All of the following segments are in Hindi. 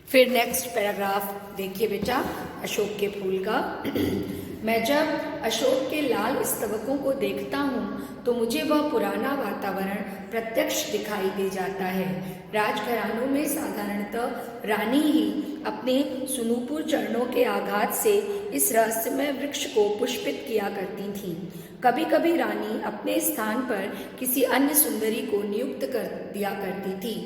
फिर नेक्स्ट पैराग्राफ देखिए बेटा, अशोक के फूल का। मैं जब अशोक के लाल स्तवकों को देखता हूँ तो मुझे वह पुराना वातावरण प्रत्यक्ष दिखाई दे जाता है। राजघरानों में साधारणतः रानी ही अपने सुनूपुर चरणों के आघात से इस रहस्यमय वृक्ष को पुष्पित किया करती थीं। कभी कभी रानी अपने स्थान पर किसी अन्य सुंदरी को नियुक्त कर दिया करती थी।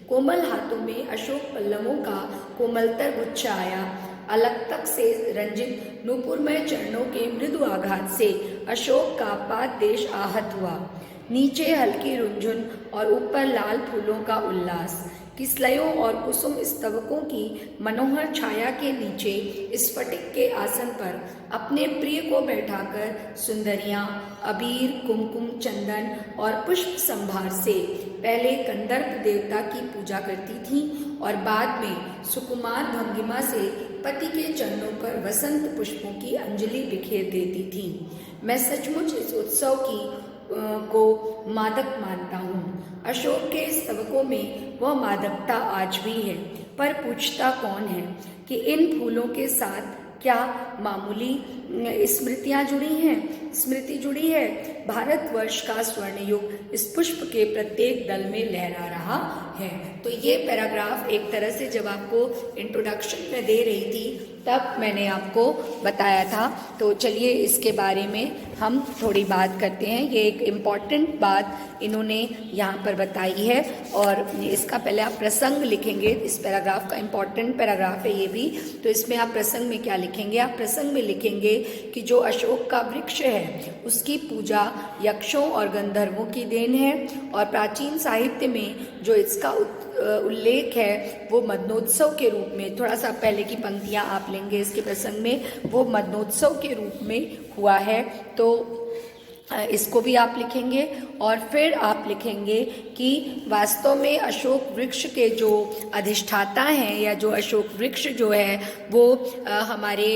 कोमल हाथों में अशोक पल्लवों का कोमलतर गुच्छा आया। अलग तक से रंजित नूपुरमय चरणों के मृदु आघात से अशोक का पाद देश आहत हुआ। नीचे हल्की रुंझुन और ऊपर लाल फूलों का उल्लास। किसलयों और कुसुम स्तवकों की मनोहर छाया के नीचे स्फटिक के आसन पर अपने प्रिय को बैठाकर सुंदरियां अबीर, कुमकुम, चंदन और पुष्प संभार से पहले कंदर्प देवता की पूजा करती थीं और बाद में सुकुमार भंगिमा से पति के चरणों पर वसंत पुष्पों की अंजलि बिखेर देती थीं। मैं सचमुच इस उत्सव को मादक मानता हूँ। अशोक के स्तवकों में वह मादकता आज भी है, पर पूछता कौन है कि इन फूलों के साथ क्या मामूली स्मृति जुड़ी है। भारतवर्ष का स्वर्ण युग इस पुष्प के प्रत्येक दल में लहरा रहा है। तो ये पैराग्राफ एक तरह से जब आपको इंट्रोडक्शन में दे रही थी तब मैंने आपको बताया था। तो चलिए इसके बारे में हम थोड़ी बात करते हैं। ये एक इम्पॉर्टेंट बात इन्होंने यहाँ पर बताई है और इसका पहले आप प्रसंग लिखेंगे। इस पैराग्राफ का इम्पॉर्टेंट पैराग्राफ है ये भी। तो इसमें आप प्रसंग में क्या लिखेंगे? आप प्रसंग में लिखेंगे कि जो अशोक का वृक्ष है उसकी पूजा यक्षों और गंधर्वों की देन है और प्राचीन साहित्य में जो इसका उल्लेख है वो मदनोत्सव के रूप में, थोड़ा सा पहले की पंक्तियां आप लेंगे इसके प्रसंग में, वो मदनोत्सव के रूप में हुआ है। तो इसको भी आप लिखेंगे और फिर आप लिखेंगे कि वास्तव में अशोक वृक्ष के जो अधिष्ठाता हैं या जो अशोक वृक्ष जो है वो हमारे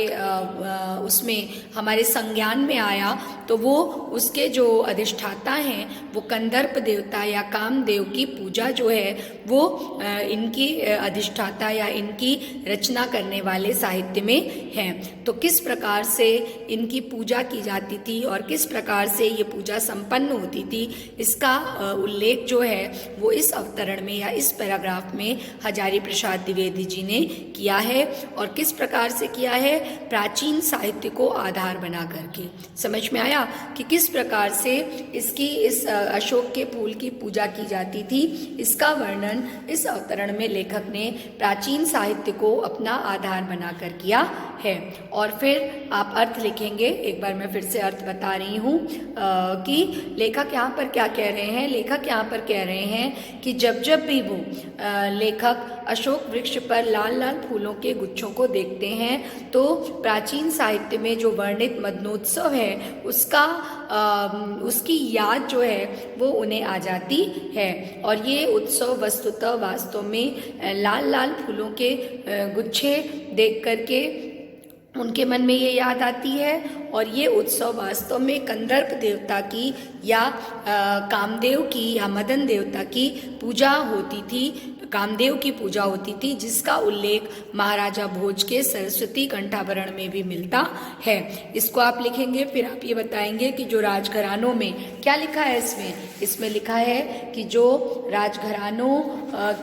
उसमें हमारे संज्ञान में आया तो वो उसके जो अधिष्ठाता हैं वो कंदर्प देवता या कामदेव की पूजा जो है वो इनकी अधिष्ठाता या इनकी रचना करने वाले साहित्य में हैं। तो किस प्रकार से इनकी पूजा की जाती थी और किस प्रकार से ये पूजा संपन्न होती थी इसका उल्लेख जो है वो इस अवतरण में या इस पैराग्राफ में हजारी प्रसाद द्विवेदी जी ने किया है। और किस प्रकार से किया है? प्राचीन साहित्य को आधार बना करके। समझ में आया कि किस प्रकार से इस अशोक के फूल की पूजा की जाती थी। इसका वर्णन इस अवतरण में लेखक ने प्राचीन साहित्य को अपना आधार बनाकर किया है। और फिर आप अर्थ लिखेंगे। एक बार मैं फिर से अर्थ बता रही हूँ कि लेखक यहाँ पर क्या कह रहे हैं। लेखक यहाँ पर कह रहे हैं कि जब जब भी वो लेखक अशोक वृक्ष पर लाल लाल फूलों के गुच्छों को देखते हैं तो प्राचीन साहित्य में जो वर्णित मदनोत्सव है उसकी याद जो है वो उन्हें आ जाती है। और ये उत्सव वस्तुतः वास्तव में लाल लाल फूलों के गुच्छे देख करके उनके मन में ये याद आती है। और ये उत्सव वास्तव में कंदर्प देवता की या कामदेव की या मदन देवता की पूजा होती थी, कामदेव की पूजा होती थी, जिसका उल्लेख महाराजा भोज के सरस्वती कंठाभरण में भी मिलता है। इसको आप लिखेंगे। फिर आप ये बताएंगे कि जो राजघरानों में क्या लिखा है इसमें लिखा है कि जो राजघरानों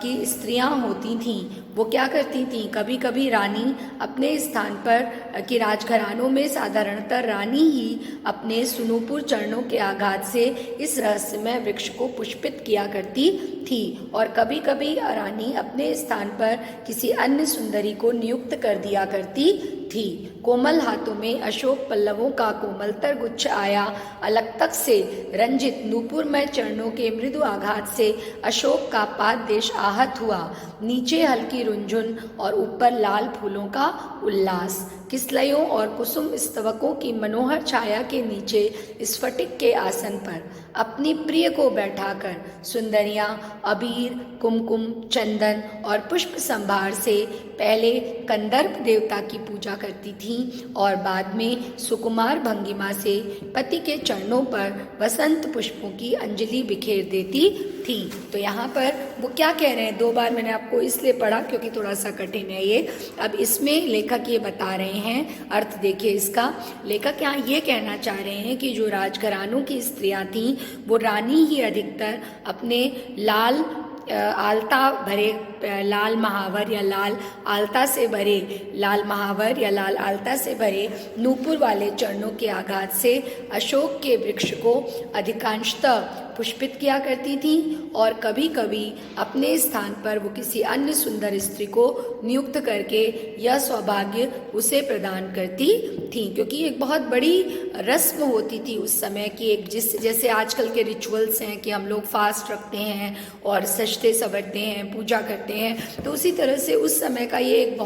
की स्त्रियां होती थीं वो क्या करती थीं? कभी कभी रानी अपने स्थान पर कि राजघरानों में साधारणतः रानी ही अपने सुनूपुर चरणों के आघात से इस रहस्यमय वृक्ष को पुष्पित किया करती थी और कभी कभी रानी अपने स्थान पर किसी अन्य सुंदरी को नियुक्त कर दिया करती थी। कोमल हाथों में अशोक पल्लवों का कोमलतर गुच्छ आया। अलग तक से रंजित नूपुरमय चरणों के मृदु आघात से अशोक का पाद देश आहत हुआ। नीचे हल्की रुंझुन और ऊपर लाल फूलों का उल्लास। किसलयों और कुसुम स्तवकों की मनोहर छाया के नीचे स्फटिक के आसन पर अपनी प्रिय को बैठाकर सुंदरियां अबीर, कुमकुम, चंदन और पुष्प संभार से पहले कंदर्प देवता की पूजा करती थीं और बाद में सुकुमार भंगिमा से पति के चरणों पर वसंत पुष्पों की अंजलि बिखेर देती थी। तो यहाँ पर वो क्या कह रहे हैं, 2 बार मैंने आपको इसलिए पढ़ा क्योंकि थोड़ा सा कठिन है ये। अब इसमें लेखक ये बता रहे हैं, अर्थ देखिए इसका। लेखक यहाँ ये कहना चाह रहे हैं कि जो राजघरानों की स्त्रियां थीं वो रानी ही अधिकतर अपने लाल आलता भरे लाल महावर या लाल आलता से भरे लाल महावर या लाल आलता से भरे नूपुर वाले चरणों के आघात से अशोक के वृक्ष को अधिकांशतः पुष्पित किया करती थीं और कभी कभी अपने स्थान पर वो किसी अन्य सुंदर स्त्री को नियुक्त करके यह सौभाग्य उसे प्रदान करती थीं, क्योंकि एक बहुत बड़ी रस्म होती थी उस समय की। एक जैसे आजकल के रिचुअल्स हैं कि हम लोग फास्ट रखते हैं और सजते संवरते हैं, पूजा करते हैं, तो उसी तरह से उस समय का ये एक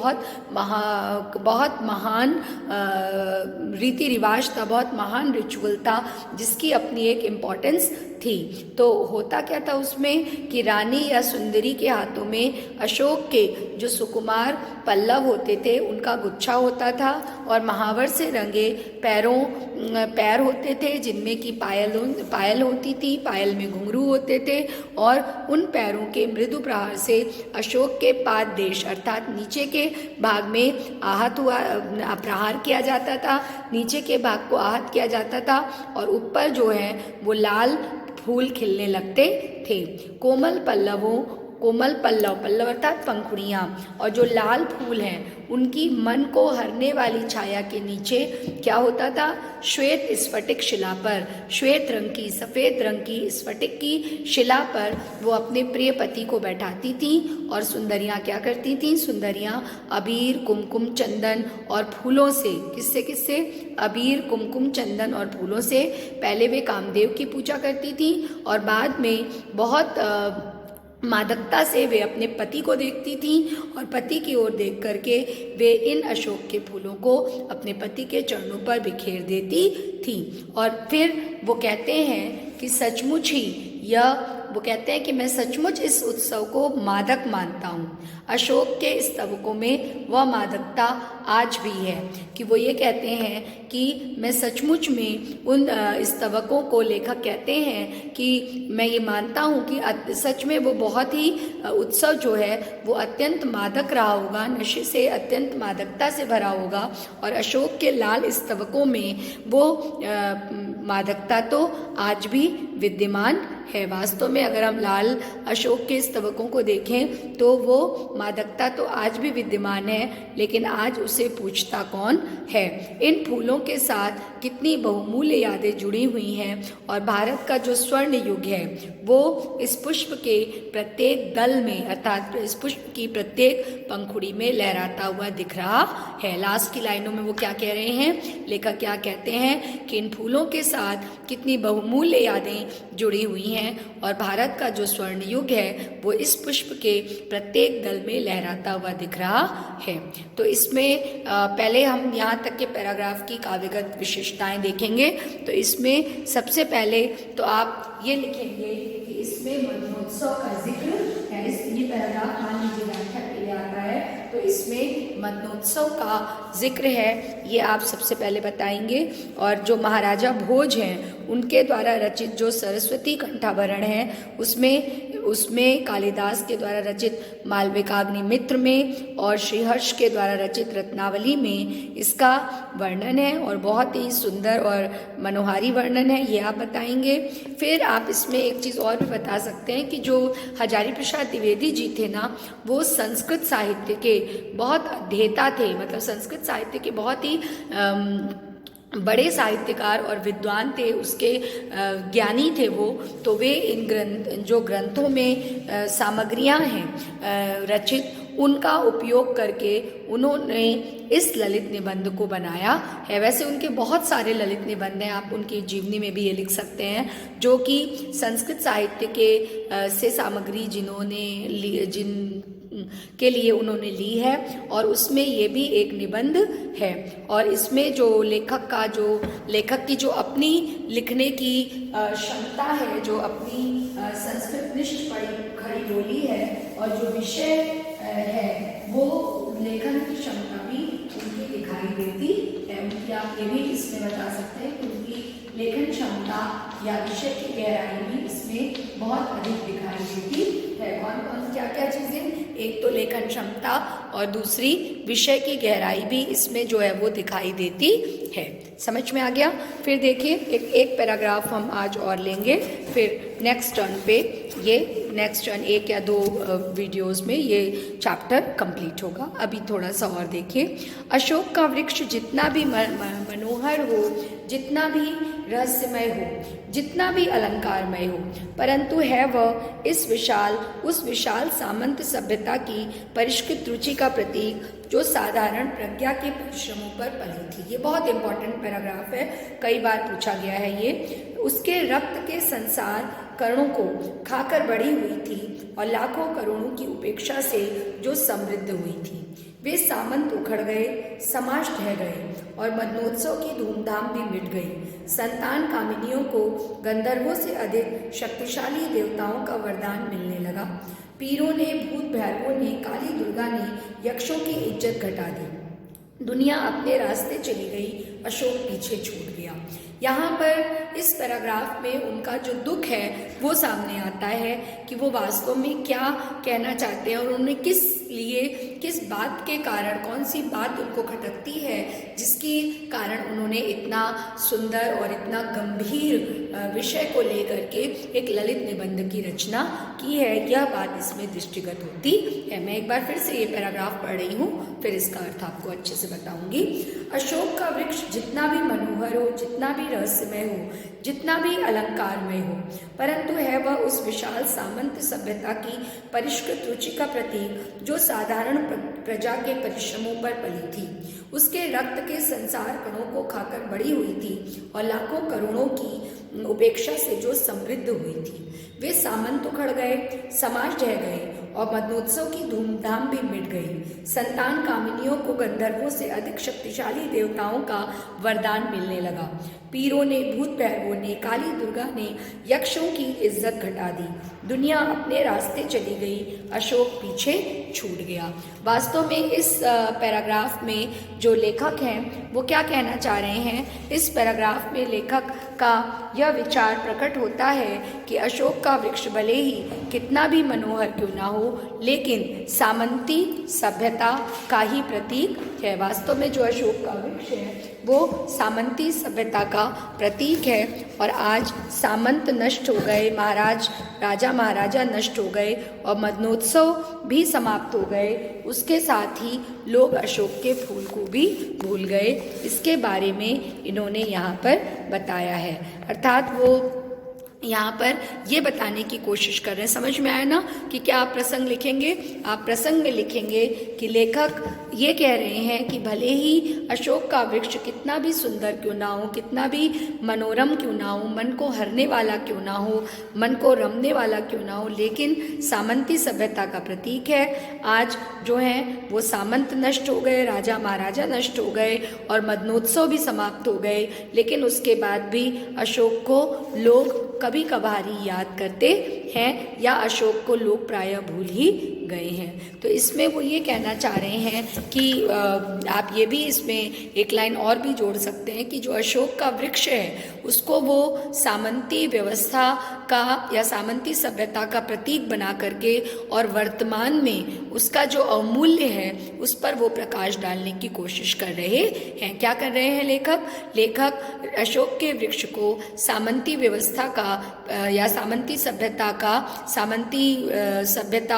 बहुत महान रीति रिवाज था, बहुत महान रिचुअल था जिसकी अपनी एक इम्पोर्टेंस थी। तो होता क्या था उसमें कि रानी या सुंदरी के हाथों में अशोक के जो सुकुमार पल्लव होते थे उनका गुच्छा होता था और महावर से रंगे पैर होते थे जिनमें की पायल होती थी, पायल में घुंघरू होते थे और उन पैरों के मृदु प्रहार से अशोक के पाद देश अर्थात नीचे के भाग में प्रहार किया जाता था, नीचे के भाग को आहत किया जाता था और ऊपर जो है वो लाल फूल खिलने लगते थे। कोमल पल्लव अर्थात पंखुड़ियाँ और जो लाल फूल हैं उनकी मन को हरने वाली छाया के नीचे क्या होता था, श्वेत स्फटिक शिला पर, श्वेत रंग की सफ़ेद रंग की स्फटिक की शिला पर वो अपने प्रिय पति को बैठाती थीं और सुंदरियाँ क्या करती थीं, सुंदरियाँ अबीर, कुमकुम, चंदन और फूलों से किससे अबीर, कुमकुम, चंदन और फूलों से पहले वे कामदेव की पूजा करती थीं और बाद में बहुत मादकता से वे अपने पति को देखती थीं और पति की ओर देख करके वे इन अशोक के फूलों को अपने पति के चरणों पर बिखेर देती थीं। और फिर वो कहते हैं कि सचमुच ही वो कहते हैं कि मैं सचमुच इस उत्सव को मादक मानता हूँ। अशोक के स्तवकों में वह मादकता आज भी है कि वो ये कहते हैं कि मैं सचमुच में उन स्तवकों को, लेखक कहते हैं कि मैं ये मानता हूँ कि सच में वो बहुत ही उत्सव जो है वो अत्यंत मादक रहा होगा, नशे से अत्यंत मादकता से भरा होगा और अशोक के लाल स्तवकों में वो मादकता तो आज भी विद्यमान है। वास्तव में अगर हम लाल अशोक के स्तवकों को देखें तो वो मादकता तो आज भी विद्यमान है, लेकिन आज उसे पूछता कौन है। इन फूलों के साथ कितनी बहुमूल्य यादें जुड़ी हुई हैं और भारत का जो स्वर्ण युग है वो इस पुष्प के प्रत्येक दल में अर्थात इस पुष्प की प्रत्येक पंखुड़ी में लहराता हुआ दिख रहा है। लास्ट की लाइनों में वो क्या कह रहे हैं, लेखक क्या कहते हैं कि इन फूलों के साथ कितनी बहुमूल्य यादें जुड़ी हुई हैं और भारत का जो स्वर्ण युग है वो इस पुष्प के प्रत्येक दल में लहराता हुआ दिख रहा है। तो इसमें पहले हम यहाँ तक के पैराग्राफ की काव्यगत विशेषताएं देखेंगे। तो इसमें सबसे पहले तो आप ये लिखेंगे कि इसमें मदनोत्सव का जिक्र है। ये पैराग्राफ मान लीजिए व्याख्या के लिए आता है, तो इसमें मदनोत्सव का जिक्र है, ये आप सबसे पहले बताएंगे। और जो महाराजा भोज हैं उनके द्वारा रचित जो सरस्वती कंठाभरण है उसमें कालिदास के द्वारा रचित मालविकाग्नि मित्र में और श्रीहर्ष के द्वारा रचित रत्नावली में इसका वर्णन है और बहुत ही सुंदर और मनोहारी वर्णन है, ये आप बताएंगे। फिर आप इसमें एक चीज़ और भी बता सकते हैं कि जो हजारी प्रसाद द्विवेदी जी थे ना, वो संस्कृत साहित्य के बहुत अध्येता थे, मतलब संस्कृत साहित्य के बहुत ही बड़े साहित्यकार और विद्वान थे, उसके ज्ञानी थे वो। तो वे इन जो ग्रंथों में सामग्रियां हैं रचित उनका उपयोग करके उन्होंने इस ललित निबंध को बनाया है। वैसे उनके बहुत सारे ललित निबंध हैं, आप उनकी जीवनी में भी ये लिख सकते हैं, जो कि संस्कृत साहित्य के से सामग्री जिन के लिए उन्होंने ली है, और उसमें ये भी एक निबंध है। और इसमें जो लेखक की जो अपनी लिखने की क्षमता है, जो अपनी संस्कृत निष्ठ खड़ी बोली है, और जो विषय है वो लेखन की क्षमता भी उनकी दिखाई देती है। उनकी आप ये भी इसमें बता सकते हैं कि उनकी लेखन क्षमता या विषय की गहराई भी इसमें बहुत अधिक दिखाई देती है। कौन कौन क्या क्या चीज़ें, एक तो लेखन क्षमता और दूसरी विषय की गहराई भी इसमें जो है वो दिखाई देती है। समझ में आ गया? फिर देखिए एक पैराग्राफ हम आज और लेंगे, फिर नेक्स्ट टर्न पे नेक्स्ट टर्न 1 या 2 वीडियोस में ये चैप्टर कंप्लीट होगा। अभी थोड़ा सा और देखिए। अशोक का वृक्ष जितना भी मनोहर हो, जितना भी रहस्यमय हो, जितना भी अलंकारमय हो, परंतु है वह उस विशाल सामंत सभ्यता की परिष्कृत रुचि का प्रतीक, जो साधारण प्रज्ञा के परिश्रमों पर पली थी। ये बहुत इंपॉर्टेंट पैराग्राफ है, कई बार पूछा गया है ये। उसके रक्त के संसार कणों को खाकर बड़ी हुई थी, और लाखों करोड़ों की उपेक्षा से जो समृद्ध हुई थी। वे सामंत उखड़ गए, समाज ढह गए, और मदनोत्सव की धूमधाम भी मिट गई। संतान कामिनियों को गंधर्वों से अधिक शक्तिशाली देवताओं का वरदान मिलने लगा। पीरों ने, भूत भैरवों ने, काली दुर्गा ने यक्षों की इज्जत घटा दी। दुनिया अपने रास्ते चली गई, अशोक पीछे छूट गया। यहाँ पर इस पैराग्राफ में उनका जो दुख है वो सामने आता है कि वो वास्तव में क्या कहना चाहते हैं, और उन्होंने किस बात के कारण, कौन सी बात उनको खटकती है जिसके कारण उन्होंने इतना सुंदर और इतना गंभीर विषय को लेकर के एक ललित निबंध की रचना की है। यह बात इसमें दृष्टिगत होती है। मैं एक बार फिर से ये पैराग्राफ पढ़ रही हूँ, फिर इसका अर्थ आपको अच्छे से बताऊंगी। अशोक का वृक्ष जितना भी मनोहर हो, जितना भी रहस्यमय हो, जितना भी अलंकारमय हो, परंतु है वह उस विशाल सामंत सभ्यता की परिष्कृत रुचि का प्रतीक, जो साधारण प्रजा के परिश्रमों पर पली थी। उसके रक्त के संसार कणों को खाकर बड़ी हुई थी, और लाखों करोड़ों की उपेक्षा से जो समृद्ध हुई थी। वे सामंत उखड़ गए, समाज ढह गए, और मदनोत्सव की धूमधाम भी मिट गई। संतान कामिनियों को गंधर्वों से अधिक शक्तिशाली देवताओं का वरदान मिलने लगा। पीरों ने, भूत भैरवों ने, काली दुर्गा ने यक्षों की इज्जत घटा दी। दुनिया अपने रास्ते चली गई, अशोक पीछे छूट गया। वास्तव में इस पैराग्राफ में जो लेखक हैं वो क्या कहना चाह रहे हैं, इस पैराग्राफ में लेखक का यह विचार प्रकट होता है कि अशोक का वृक्ष भले ही कितना भी मनोहर क्यों ना हो, लेकिन सामंती सभ्यता का ही प्रतीक है। वास्तव में जो अशोक का वृक्ष है वो सामंती सभ्यता का प्रतीक है, और आज सामंत नष्ट हो गए, राजा महाराजा नष्ट हो गए, और मदनोत्सव भी समाप्त हो गए। उसके साथ ही लोग अशोक के फूल को भी भूल गए। इसके बारे में इन्होंने यहाँ पर बताया है। अर्थात वो यहाँ पर ये बताने की कोशिश कर रहे हैं। समझ में आया ना कि क्या आप प्रसंग लिखेंगे? आप प्रसंग में लिखेंगे कि लेखक ये कह रहे हैं कि भले ही अशोक का वृक्ष कितना भी सुंदर क्यों ना हो, कितना भी मनोरम क्यों ना हो, मन को हरने वाला क्यों ना हो, मन को रमने वाला क्यों ना हो, लेकिन सामंती सभ्यता का प्रतीक है। आज जो है वो सामंत नष्ट हो गए, राजा महाराजा नष्ट हो गए, और मदनोत्सव भी समाप्त हो गए, लेकिन उसके बाद भी अशोक को लोग कभी कभार ही याद करते हैं, या अशोक को लोग प्रायः भूल ही गए हैं। तो इसमें वो ये कहना चाह रहे हैं कि आप ये भी इसमें एक लाइन और भी जोड़ सकते हैं कि जो अशोक का वृक्ष है उसको वो सामंती व्यवस्था का या सामंती सभ्यता का प्रतीक बना करके, और वर्तमान में उसका जो अवमूल्य है उस पर वो प्रकाश डालने की कोशिश कर रहे हैं। क्या कर रहे हैं लेखक अशोक के वृक्ष को सामंती व्यवस्था का या सामंती सभ्यता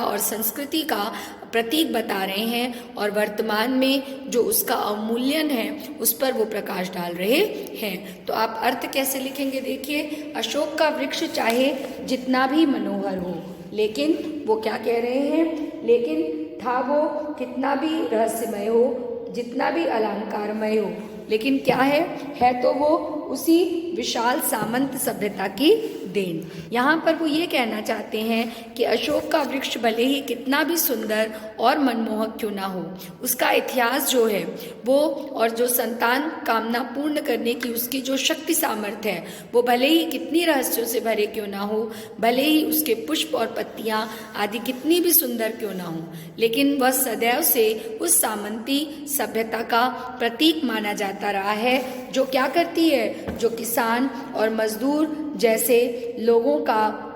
और संस्कृति का प्रतीक बता रहे हैं, और वर्तमान में जो उसका अवमूल्यन है उस पर वो प्रकाश डाल रहे हैं। तो आप अर्थ कैसे लिखेंगे? देखिए, अशोक का वृक्ष चाहे जितना भी मनोहर हो, लेकिन वो क्या कह रहे हैं, लेकिन था वो कितना भी रहस्यमय हो, जितना भी अलंकारमय हो, लेकिन क्या है तो वो उसी विशाल सामंत सभ्यता की देन। यहाँ पर वो ये कहना चाहते हैं कि अशोक का वृक्ष भले ही कितना भी सुंदर और मनमोहक क्यों ना हो, उसका इतिहास जो है वो, और जो संतान कामना पूर्ण करने की उसकी जो शक्ति सामर्थ्य है, वो भले ही कितनी रहस्यों से भरे क्यों ना हो, भले ही उसके पुष्प और पत्तियां आदि कितनी भी सुंदर क्यों ना हो, लेकिन वह सदैव से उस सामंती सभ्यता का प्रतीक माना जाता रहा है, जो क्या करती है, जो किसान और मजदूर जैसे लोगों का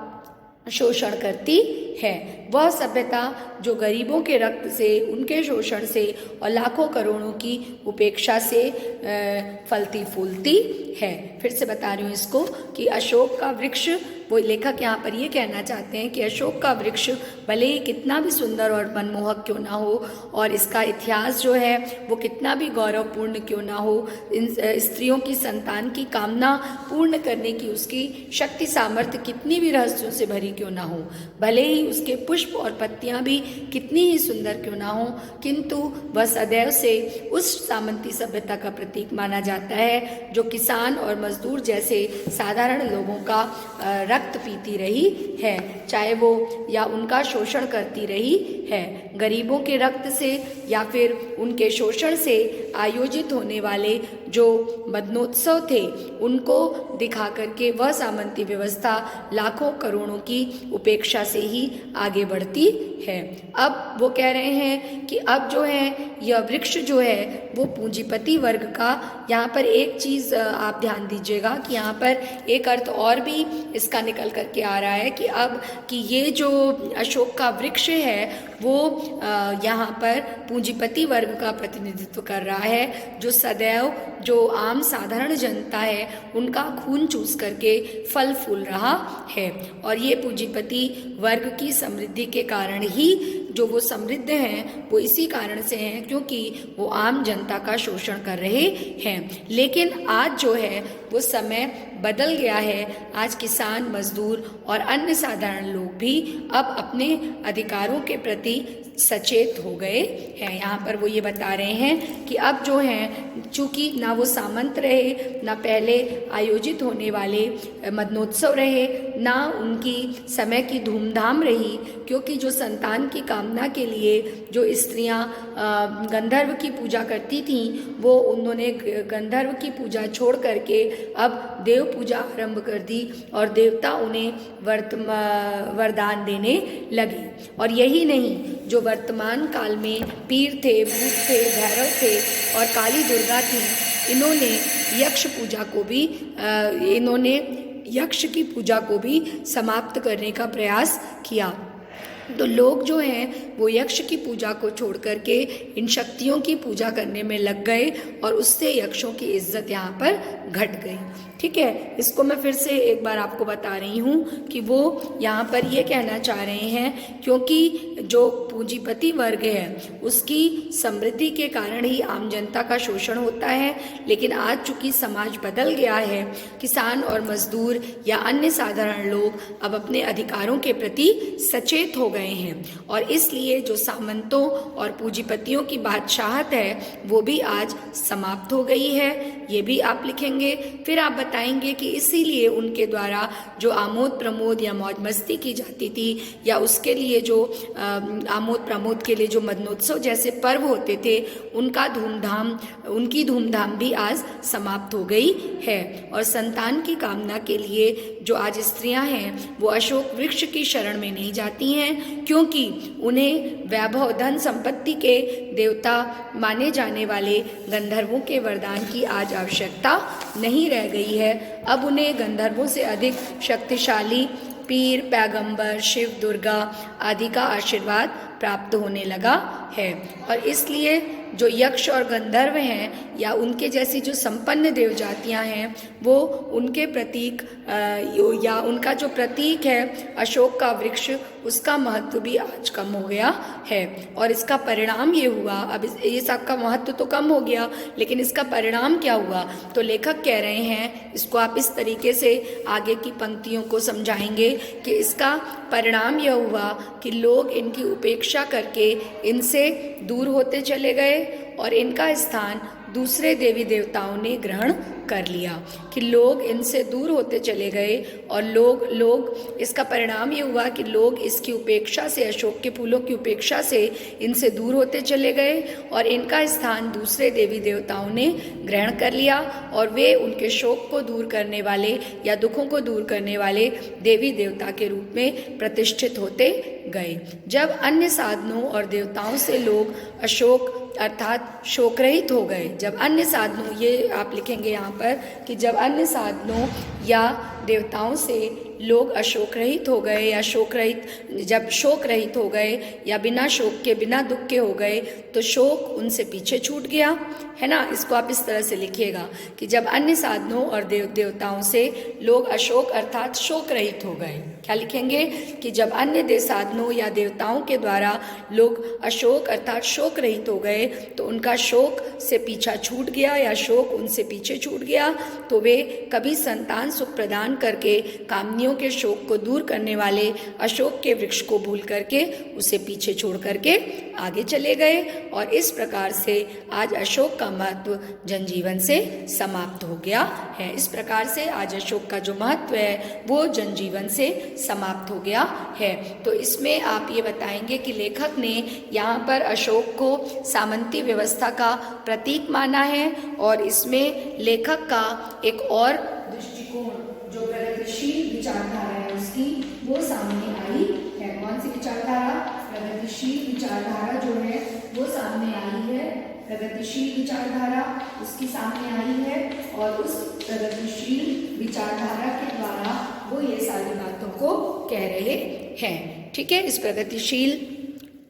शोषण करती है। वह सभ्यता जो गरीबों के रक्त से, उनके शोषण से और लाखों करोड़ों की उपेक्षा से फलती फूलती है। फिर से बता रही हूँ इसको कि अशोक का वृक्ष, वो लेखक यहाँ पर ये कहना चाहते हैं कि अशोक का वृक्ष भले ही कितना भी सुंदर और मनमोहक क्यों ना हो, और इसका इतिहास जो है वो कितना भी गौरवपूर्ण क्यों ना हो, इन स्त्रियों की संतान की कामना पूर्ण करने की उसकी शक्ति सामर्थ्य कितनी भी रहस्यों से भरी क्यों ना हो, भले ही उसके पुष्प और पत्तियां भी कितनी ही सुंदर क्यों ना हो, किंतु वह सदैव से उस सामंती सभ्यता का प्रतीक माना जाता है, जो किसान और मजदूर जैसे साधारण लोगों का रक्त पीती रही है, चाहे वो या उनका शोषण करती रही है। गरीबों के रक्त से या फिर उनके शोषण से आयोजित होने वाले जो मदनोत्सव थे, उनको दिखा करके वह सामंती व्यवस्था लाखों करोड़ों की उपेक्षा से ही आगे बढ़ती है। अब वो कह रहे हैं कि अब जो है यह वृक्ष जो है वो पूंजीपति वर्ग का, यहाँ पर एक चीज़ आप ध्यान दीजिएगा कि यहाँ पर एक अर्थ और भी इसका निकल करके आ रहा है कि अब कि ये जो अशोक का वृक्ष है वो यहाँ पर पूंजीपति वर्ग का प्रतिनिधित्व कर रहा है, जो सदैव जो आम साधारण जनता है उनका खून चूस करके फल फूल रहा है। और ये पूंजीपति वर्ग की समृद्धि के कारण ही जो वो समृद्ध हैं वो इसी कारण से हैं क्योंकि वो आम जनता का शोषण कर रहे हैं। लेकिन आज जो है वो समय बदल गया है। आज किसान, मजदूर और अन्य साधारण लोग भी अब अपने अधिकारों के प्रति सचेत हो गए हैं। यहाँ पर वो ये बता रहे हैं कि अब जो हैं, चूँकि ना वो सामंत रहे, ना पहले आयोजित होने वाले मदनोत्सव रहे, ना उनकी समय की धूमधाम रही, क्योंकि जो संतान की कामना के लिए जो स्त्रियां गंधर्व की पूजा करती थीं, वो उन्होंने गंधर्व की पूजा छोड़ करके अब देव पूजा आरंभ कर दी और देवता उन्हें वरदान देने लगे। और यही नहीं, जो वर्तमान काल में पीर थे, भूत थे, भैरव थे और काली दुर्गा थी, इन्होंने यक्ष की पूजा को भी समाप्त करने का प्रयास किया। तो लोग जो हैं वो यक्ष की पूजा को छोड़ करके इन शक्तियों की पूजा करने में लग गए और उससे यक्षों की इज्जत यहाँ पर घट गई। ठीक है, इसको मैं फिर से एक बार आपको बता रही हूँ कि वो यहाँ पर ये कहना चाह रहे हैं क्योंकि जो पूंजीपति वर्ग है उसकी समृद्धि के कारण ही आम जनता का शोषण होता है। लेकिन आज चूंकि समाज बदल गया है, किसान और मजदूर या अन्य साधारण लोग अब अपने अधिकारों के प्रति सचेत हो गए हैं और इसलिए जो सामंतों और पूंजीपतियों की बादशाहत है वो भी आज समाप्त हो गई है। ये भी आप लिखेंगे। फिर आप बताएंगे कि इसीलिए उनके द्वारा जो आमोद प्रमोद या मौज मस्ती की जाती थी या उसके लिए जो आमोद प्रमोद के लिए जो मदनोत्सव जैसे पर्व होते थे उनकी धूमधाम भी आज समाप्त हो गई है। और संतान की कामना के लिए जो आज स्त्रियां हैं वो अशोक वृक्ष की शरण में नहीं जाती हैं क्योंकि उन्हें वैभव, धन संपत्ति के देवता माने जाने वाले गंधर्वों के वरदान की आज आवश्यकता नहीं रह गई है। अब उन्हें गंधर्वों से अधिक शक्तिशाली पीर, पैगंबर, शिव, दुर्गा आदि का आशीर्वाद प्राप्त होने लगा है। और इसलिए जो यक्ष और गंधर्व हैं या उनके जैसी जो संपन्न देव जातियाँ हैं वो उनके प्रतीक या उनका जो प्रतीक है अशोक का वृक्ष, उसका महत्व भी आज कम हो गया है। और इसका परिणाम ये हुआ, अब ये सब का महत्व तो कम हो गया लेकिन इसका परिणाम क्या हुआ, तो लेखक कह रहे हैं, इसको आप इस तरीके से आगे की पंक्तियों को समझाएंगे कि इसका परिणाम यह हुआ कि लोग इनकी उपेक्षा करके इनसे दूर होते चले गए और इनका स्थान दूसरे देवी देवताओं ने ग्रहण कर लिया। कि लोग इनसे दूर होते चले गए और लोग इसका परिणाम ये हुआ कि लोग इसकी उपेक्षा से, अशोक के फूलों की उपेक्षा से इनसे दूर होते चले गए और इनका स्थान दूसरे देवी देवताओं ने ग्रहण कर लिया और वे उनके शोक को दूर करने वाले या दुखों को दूर करने वाले देवी देवता के रूप में प्रतिष्ठित होते गए। जब अन्य साधनों और देवताओं से लोग अशोक अर्थात शोक रहित हो गए, जब अन्य साधनों, ये आप लिखेंगे यहाँ पर कि जब अन्य साधनों या देवताओं से लोग अशोक रहित हो गए या जब शोक रहित हो गए या बिना शोक के, बिना दुख के हो गए, तो शोक उनसे पीछे छूट गया, है ना। इसको आप इस तरह से लिखिएगा कि जब अन्य साधनों और देवताओं से लोग अशोक अर्थात शोक रहित हो गए। क्या लिखेंगे कि जब अन्य साधनों या देवताओं के द्वारा लोग अशोक अर्थात शोक रहित हो गए तो उनका शोक से पीछा छूट गया या शोक उनसे पीछे छूट गया, तो वे कभी संतान सुख प्रदान करके कामनियों के शोक को दूर करने वाले अशोक के वृक्ष को भूल करके उसे पीछे छोड़ करके आगे चले गए और इस प्रकार से आज अशोक का महत्व जनजीवन से समाप्त हो गया है। इस प्रकार से आज अशोक का जो महत्व है वो जनजीवन से समाप्त हो गया है। तो इसमें आप ये बताएंगे कि लेखक ने यहाँ पर अशोक को सामंती व्यवस्था का प्रतीक माना है और इसमें लेखक का एक और दृष्टिकोण जो प्रगतिशील विचारधारा है उसकी वो सामने आई है। कौन सी विचारधारा? प्रगतिशील विचारधारा जो है वो सामने आई है। प्रगतिशील विचारधारा उसकी सामने आई है और उस प्रगतिशील विचारधारा के द्वारा वो ये सारी बातों को कह रहे हैं। ठीक है, इस प्रगतिशील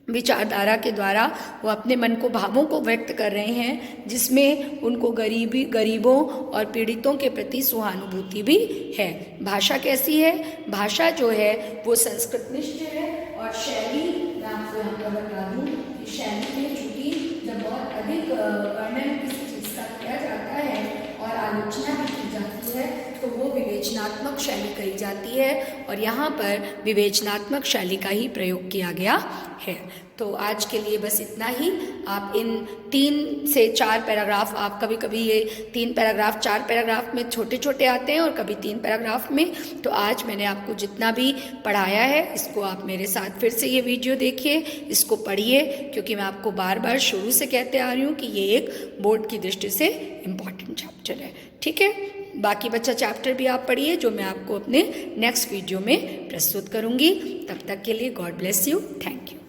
विचारधारा के द्वारा वो अपने मन को, भावों को व्यक्त कर रहे हैं जिसमें उनको गरीबों और पीड़ितों के प्रति सहानुभूति भी है। भाषा कैसी है? भाषा जो है वो संस्कृतनिष्ठ है और शैली, मैं आपको यहाँ पर बता दूँ कि शैली में चूंकि जब बहुत अधिक वर्णन किसी चीज़ का किया जाता है और आलोचना भी की जाती है तो वो विवेचनात्मक शैली कही जाती है और यहाँ पर विवेचनात्मक शैली का ही प्रयोग किया गया है। तो आज के लिए बस इतना ही। आप इन 3 से 4 पैराग्राफ, आप कभी कभी ये 3 पैराग्राफ 4 पैराग्राफ में छोटे छोटे आते हैं और कभी 3 पैराग्राफ में, तो आज मैंने आपको जितना भी पढ़ाया है इसको आप मेरे साथ फिर से ये वीडियो देखिए, इसको पढ़िए, क्योंकि मैं आपको बार बार शुरू से कहते आ रही हूँ कि ये एक बोर्ड की दृष्टि से इम्पॉर्टेंट चैप्टर है। ठीक है, बाकी बच्चा चैप्टर भी आप पढ़िए जो मैं आपको अपने नेक्स्ट वीडियो में प्रस्तुत करूँगी। तब तक के लिए God bless you, thank you.